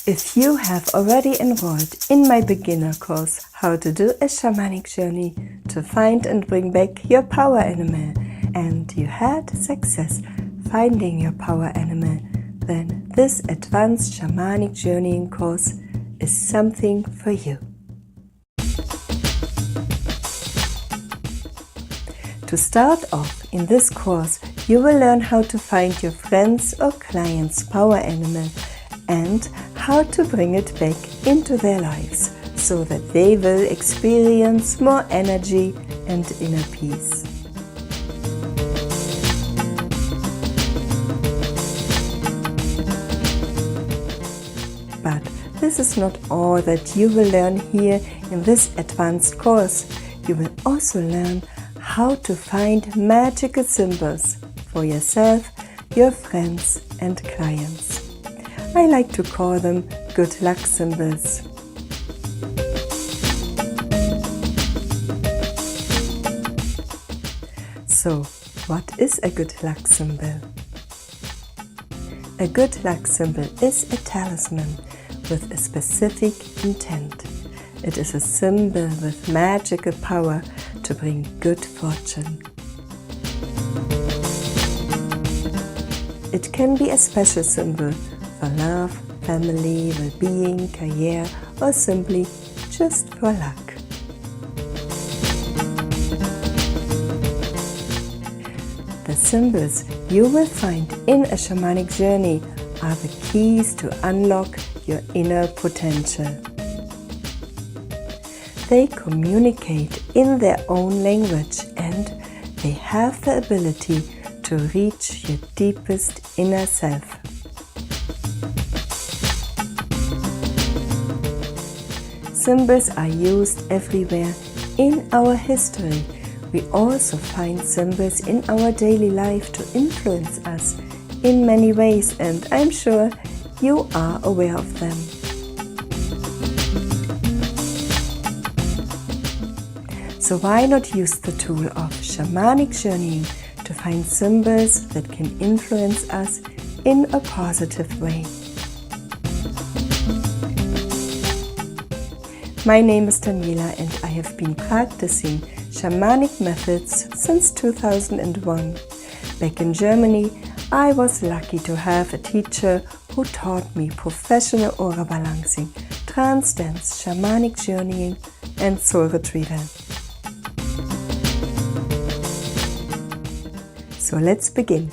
If you have already enrolled in my beginner course, How to do a Shamanic Journey to find and bring back your power animal, and you had success finding your power animal, then this advanced Shamanic Journeying course is something for you. To start off in this course, you will learn how to find your friends or clients' power animal and how to bring it back into their lives so that they will experience more energy and inner peace. But this is not all that you will learn here in this advanced course. You will also learn how to find magical symbols for yourself, your friends and clients. I like to call them good luck symbols. So, what is a good luck symbol? A good luck symbol is a talisman with a specific intent. It is a symbol with magical power to bring good fortune. It can be a special symbol for love, family, well-being, career, or simply just for luck. The symbols you will find in a shamanic journey are the keys to unlock your inner potential. They communicate in their own language and they have the ability to reach your deepest inner self. Symbols are used everywhere in our history. We also find symbols in our daily life to influence us in many ways, and I'm sure you are aware of them. So why not use the tool of shamanic journeying to find symbols that can influence us in a positive way? My name is Daniela and I have been practicing shamanic methods since 2001. Back in Germany, I was lucky to have a teacher who taught me professional aura balancing, trance dance, shamanic journeying and soul retrieval. So let's begin.